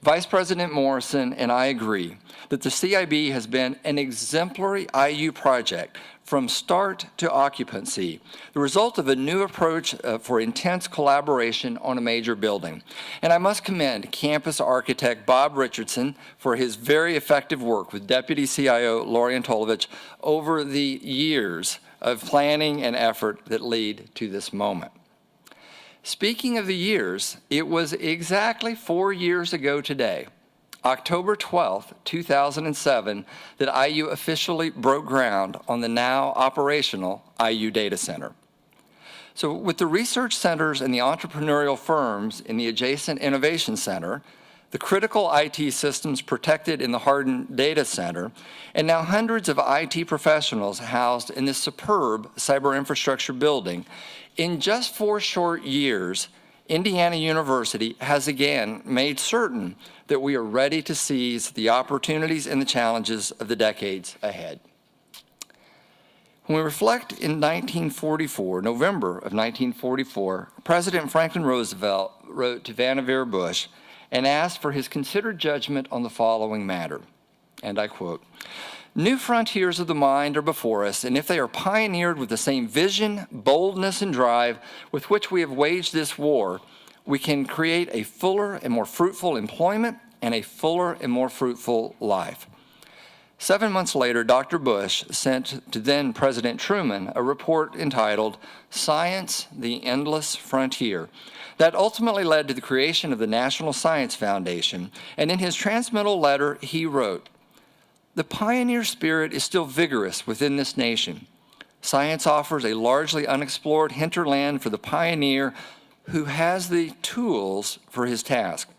Speaker 4: Vice President Morrison and I agree that the CIB has been an exemplary IU project from start to occupancy, the result of a new approach for intense collaboration on a major building. And I must commend campus architect Bob Richardson for his very effective work with Deputy CIO Lori Antolovich over the years of planning and effort that lead to this moment. Speaking of the years, it was exactly 4 years ago today, October 12th, 2007, that IU officially broke ground on the now operational IU Data Center. So with the research centers and the entrepreneurial firms in the adjacent Innovation Center, the critical IT systems protected in the Hart Data Center, and now hundreds of IT professionals housed in this superb Cyberinfrastructure Building. In just 4 short years, Indiana University has again made certain that we are ready to seize the opportunities and the challenges of the decades ahead. When we reflect in 1944, November of 1944, President Franklin Roosevelt wrote to Vannevar Bush and asked for his considered judgment on the following matter, and I quote, "New frontiers of the mind are before us, and if they are pioneered with the same vision, boldness, and drive with which we have waged this war, we can create a fuller and more fruitful employment and a fuller and more fruitful life." 7 months later, Dr. Bush sent to then President Truman a report entitled Science, the Endless Frontier, that ultimately led to the creation of the National Science Foundation. And in his transmittal letter, he wrote, "The pioneer spirit is still vigorous within this nation. Science offers a largely unexplored hinterland for the pioneer who has the tools for his task.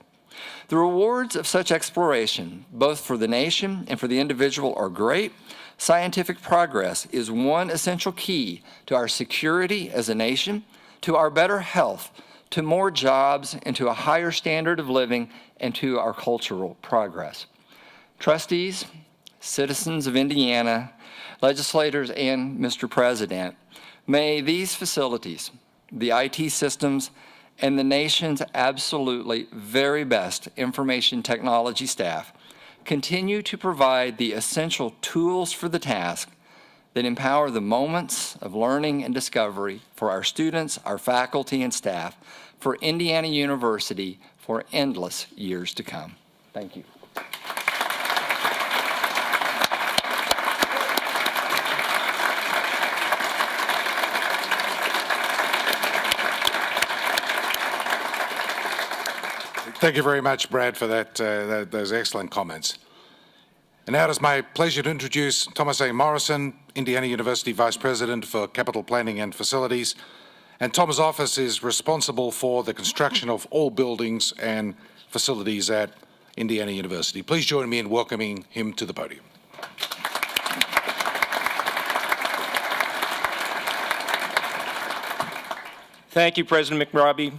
Speaker 4: The rewards of such exploration, both for the nation and for the individual, are great. Scientific progress is one essential key to our security as a nation, to our better health, to more jobs, and to a higher standard of living, and to our cultural progress. Trustees, citizens of Indiana, legislators, and Mr. President, may these facilities, the IT systems, and the nation's absolutely very best information technology staff continue to provide the essential tools for the task that empower the moments of learning and discovery for our students, our faculty, and staff, for Indiana University for endless years to come." Thank you.
Speaker 1: Thank you very much, Brad, for those excellent comments. And now it is my pleasure to introduce Thomas A. Morrison, Indiana University Vice President for Capital Planning and Facilities. And Tom's office is responsible for the construction of all buildings and facilities at Indiana University. Please join me in welcoming him to the podium.
Speaker 5: Thank you, President McRobbie.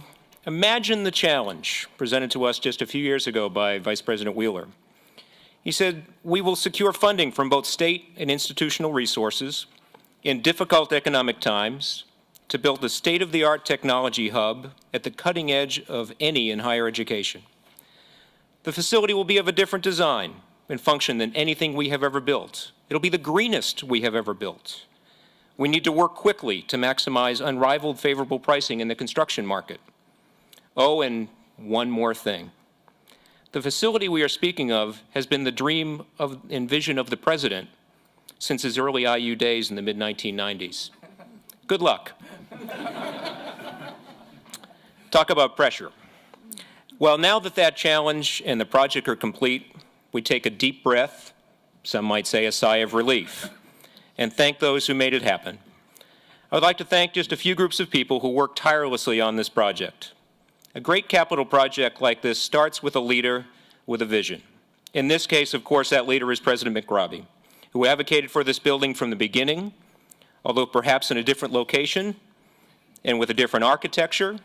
Speaker 5: Imagine the challenge presented to us just a few years ago by Vice President Wheeler. He said, "We will secure funding from both state and institutional resources in difficult economic times to build a state-of-the-art technology hub at the cutting edge of any in higher education. The facility will be of a different design and function than anything we have ever built. It'll be the greenest we have ever built. We need to work quickly to maximize unrivaled favorable pricing in the construction market. Oh, and one more thing. The facility we are speaking of has been the dream and vision of the President since his early IU days in the mid-1990s. Good luck." Talk about pressure. Well, now that that challenge and the project are complete, we take a deep breath, some might say a sigh of relief, and thank those who made it happen. I would like to thank just a few groups of people who worked tirelessly on this project. A great capital project like this starts with a leader with a vision. In this case, of course, that leader is President McRobbie, who advocated for this building from the beginning, although perhaps in a different location and with a different architecture,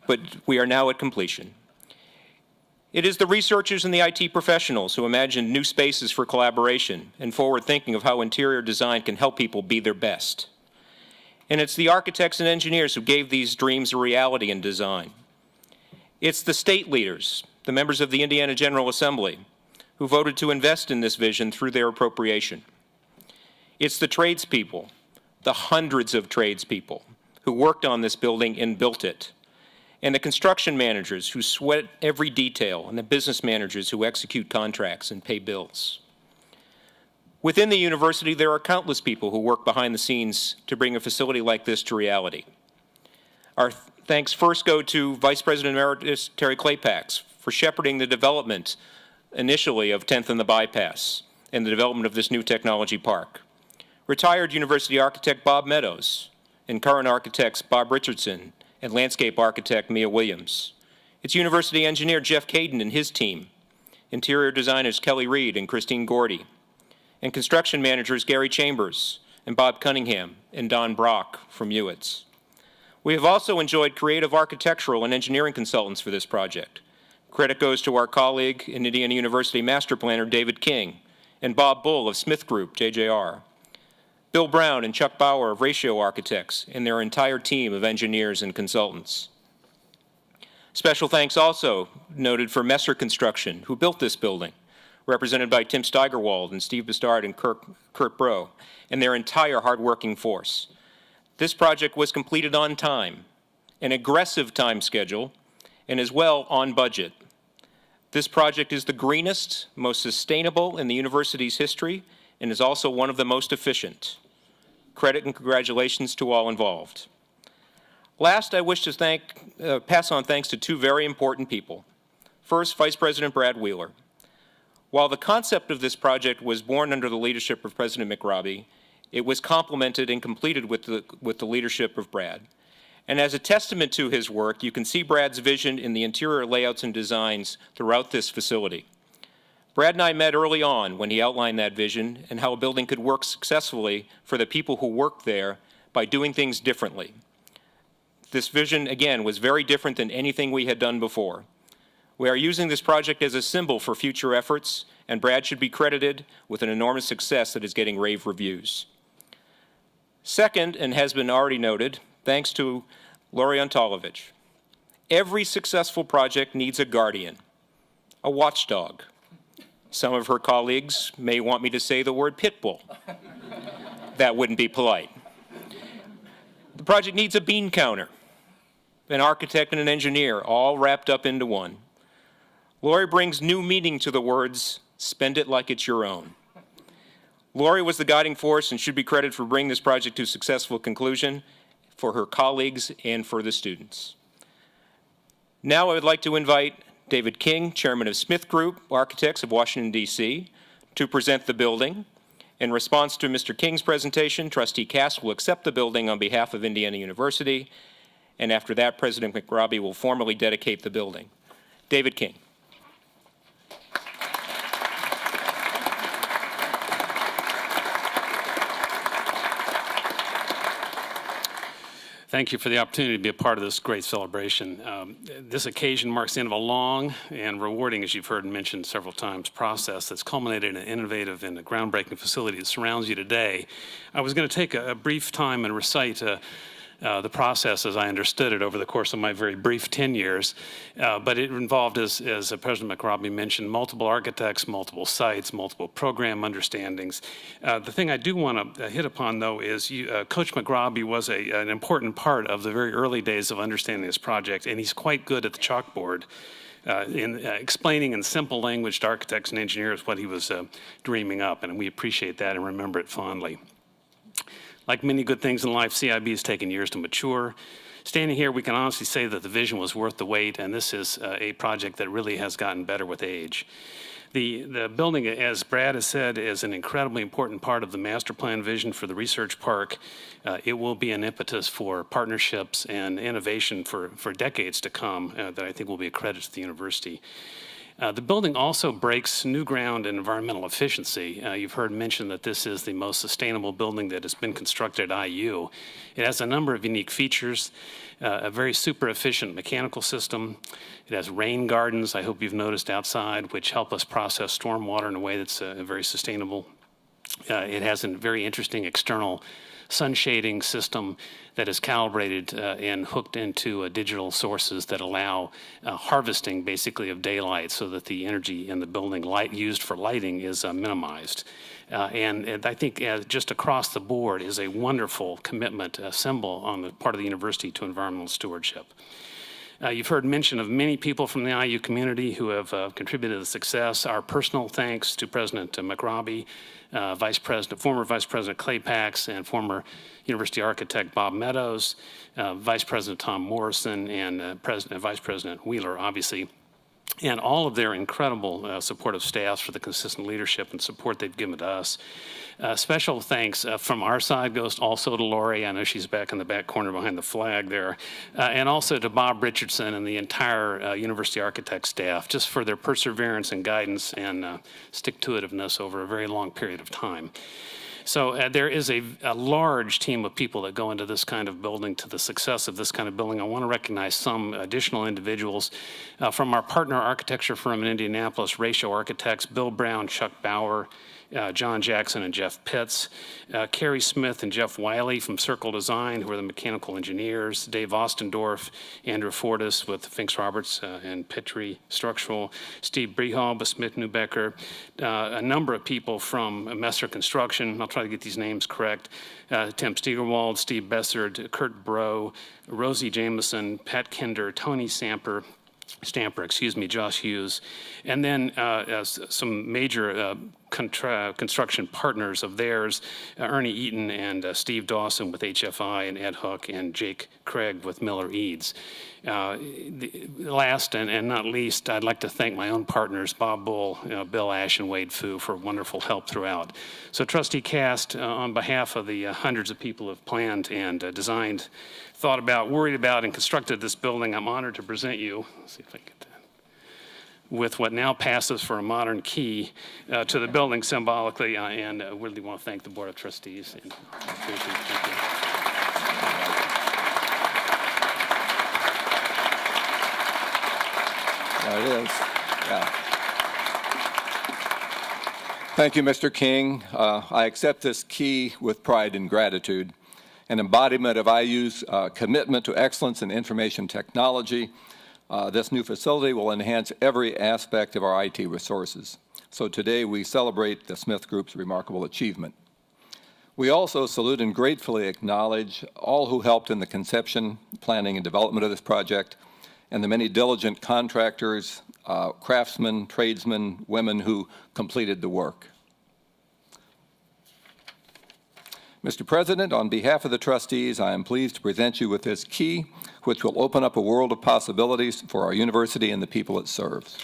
Speaker 5: but we are now at completion. It is the researchers and the IT professionals who imagined new spaces for collaboration and forward thinking of how interior design can help people be their best. And it's the architects and engineers who gave these dreams a reality in design. It's the state leaders, the members of the Indiana General Assembly, who voted to invest in this vision through their appropriation. It's the tradespeople, the hundreds of tradespeople who worked on this building and built it, and the construction managers who sweat every detail, and the business managers who execute contracts and pay bills. Within the university, there are countless people who work behind the scenes to bring a facility like this to reality. Our thanks first go to Vice President Emeritus Terry Claypax for shepherding the development initially of 10th and the Bypass and the development of this new technology park. Retired university architect Bob Meadows and current architects Bob Richardson and landscape architect Mia Williams. its university engineer Jeff Caden and his team, interior designers Kelly Reed and Christine Gordy, and construction managers Gary Chambers and Bob Cunningham and Don Brock from Ewitz. We have also enjoyed creative architectural and engineering consultants for this project. Credit goes to our colleague in Indiana University master planner David King and Bob Bull of Smith Group, JJR, Bill Brown and Chuck Bauer of Ratio Architects and their entire team of engineers and consultants. Special thanks also noted for Messer Construction, who built this building, represented by Tim Steigerwald and Steve Bestard and Kurt Bro, and their entire hardworking force. This project was completed on time, an aggressive time schedule, and as well on budget. This project is the greenest, most sustainable in the university's history, and is also one of the most efficient. Credit and congratulations to all involved. Last, I wish to pass on thanks to two very important people. First, Vice President Brad Wheeler. While the concept of this project was born under the leadership of President McRobbie, it was complemented and completed with the leadership of Brad. And as a testament to his work, you can see Brad's vision in the interior layouts and designs throughout this facility. Brad and I met early on when he outlined that vision and how a building could work successfully for the people who work there by doing things differently. This vision, again, was very different than anything we had done before. We are using this project as a symbol for future efforts, and Brad should be credited with an enormous success that is getting rave reviews. Second, and has been already noted, thanks to Lori Antolovich. Every successful project needs a guardian, a watchdog. Some of her colleagues may want me to say the word pit bull. That wouldn't be polite. The project needs a bean counter, an architect and an engineer, all wrapped up into one. Lori brings new meaning to the words, spend it like it's your own. Lori was the guiding force and should be credited for bringing this project to a successful conclusion for her colleagues and for the students. Now I would like to invite David King, Chairman of Smith Group Architects of Washington, D.C., to present the building. In response to Mr. King's presentation, Trustee Cass will accept the building on behalf of Indiana University, and after that, President McRobbie will formally dedicate the building. David King.
Speaker 6: Thank you for the opportunity to be a part of this great celebration. This occasion marks the end of a long and rewarding, as you've heard mentioned several times, process that's culminated in an innovative and a groundbreaking facility that surrounds you today. I was going to take a brief time and recite the process as I understood it over the course of my very brief 10 years, but it involved, as President McRobbie mentioned, multiple architects, multiple sites, multiple program understandings. The thing I do want to hit upon, though, is Coach McRobbie was an important part of the very early days of understanding this project, and he's quite good at the chalkboard in explaining in simple language to architects and engineers what he was dreaming up, and we appreciate that and remember it fondly. Like many good things in life, CIB has taken years to mature. Standing here, we can honestly say that the vision was worth the wait, and this is a project that really has gotten better with age. The building, as Brad has said, is an incredibly important part of the master plan vision for the research park. It will be an impetus for partnerships and innovation for decades to come that I think will be a credit to the university. The building also breaks new ground in environmental efficiency. You've heard mentioned that this is the most sustainable building that has been constructed at IU. It has a number of unique features, a very super efficient mechanical system. It has rain gardens, I hope you've noticed outside, which help us process stormwater in a way that's very sustainable. It has a very interesting external sun shading system that is calibrated and hooked into digital sources that allow harvesting basically of daylight so that the energy in the building used for lighting is minimized. And I think just across the board is a wonderful commitment, a symbol on the part of the university to environmental stewardship. You've heard mention of many people from the IU community who have contributed to the success. Our personal thanks to President McRobbie, former Vice President Clay Pax, and former University architect Bob Meadows, Vice President Tom Morrison, and Vice President Wheeler, obviously. and all of their incredible supportive staffs for the consistent leadership and support they've given to us. Special thanks from our side goes also to Lori. I know she's back in the back corner behind the flag there. And also to Bob Richardson and the entire University Architect staff, just for their perseverance and guidance and stick-to-itiveness over a very long period of time. So there is a large team of people that go into this kind of building, to the success of this kind of building. I want to recognize some additional individuals from our partner architecture firm in Indianapolis, Ratio Architects, Bill Brown, Chuck Bauer, John Jackson and Jeff Pitts, Kerry Smith and Jeff Wiley from Circle Design, who are the mechanical engineers, Dave Ostendorf, Andrew Fortis with Finks Roberts and Petrie Structural, Steve Brehall with Smith Neubecker, a number of people from Messer Construction, I'll try to get these names correct, Tim Steigerwald, Steve Bessard, Kurt Bro, Rosie Jameson, Pat Kinder, Tony Stamper, Josh Hughes, and then some major construction partners of theirs, Ernie Eaton and Steve Dawson with HFI, and Ed Hook and Jake Craig with Miller Eads. Last and not least, I'd like to thank my own partners, Bob Bull, Bill Ash, and Wade Fu, for wonderful help throughout. So Trustee Cast, on behalf of the hundreds of people who have planned and designed, thought about, worried about, and constructed this building, I'm honored to present you, let's see if I can get that, with what now passes for a modern key to the building symbolically, and really want to thank the Board of Trustees. And thank you.
Speaker 7: There it is. Yeah. Thank you, Mr. King. I accept this key with pride and gratitude, an embodiment of IU's commitment to excellence in information technology. This new facility will enhance every aspect of our IT resources. So today we celebrate the Smith Group's remarkable achievement. We also salute and gratefully acknowledge all who helped in the conception, planning, and development of this project, and the many diligent contractors, craftsmen, tradesmen, women who completed the work. Mr. President, on behalf of the trustees, I am pleased to present you with this key, which will open up a world of possibilities for our university and the people it serves.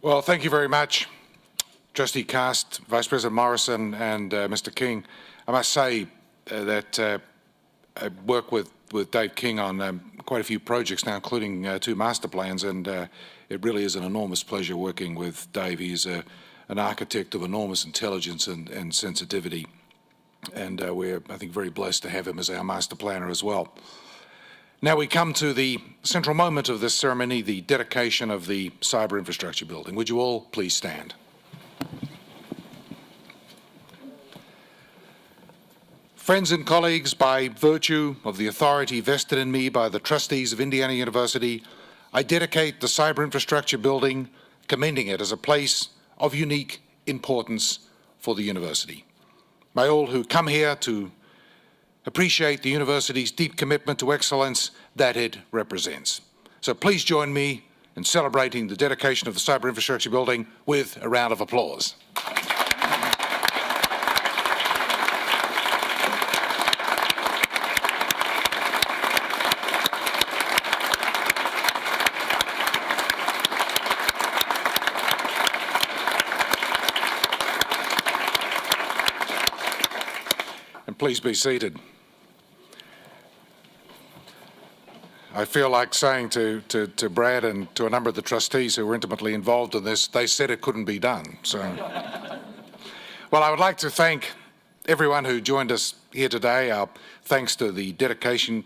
Speaker 1: Well, thank you very much, Trustee Cast, Vice President Morrison, and Mr. King. I must say that I work with Dave King on quite a few projects now, including 2 master plans, and it really is an enormous pleasure working with Dave. He's an architect of enormous intelligence and sensitivity, and we're, I think, very blessed to have him as our master planner as well. Now we come to the central moment of this ceremony, the dedication of the Cyberinfrastructure Building. Would you all please stand? Friends and colleagues, by virtue of the authority vested in me by the trustees of Indiana University, I dedicate the Cyberinfrastructure Building, commending it as a place of unique importance for the university. May all who come here to appreciate the university's deep commitment to excellence that it represents. So please join me in celebrating the dedication of the Cyberinfrastructure Building with a round of applause. And please be seated. I feel like saying to Brad and to a number of the trustees who were intimately involved in this, they said it couldn't be done. So, well, I would like to thank everyone who joined us here today. Our thanks to the dedication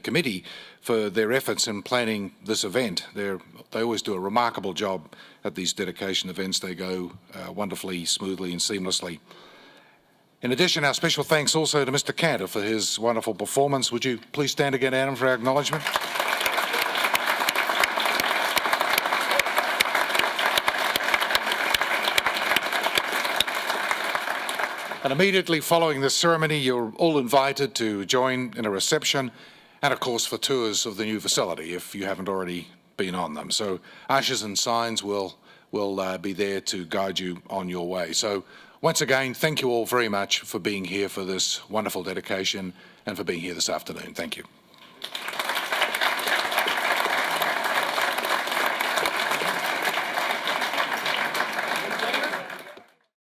Speaker 1: committee for their efforts in planning this event. They always do a remarkable job at these dedication events. They go wonderfully, smoothly, and seamlessly. In addition, our special thanks also to Mr. Cantor for his wonderful performance. Would you please stand again, Adam, for our acknowledgement? And immediately following this ceremony, you're all invited to join in a reception and of course for tours of the new facility if you haven't already been on them. So ushers and signs will be there to guide you on your way. So once again, thank you all very much for being here for this wonderful dedication and for being here this afternoon. Thank you.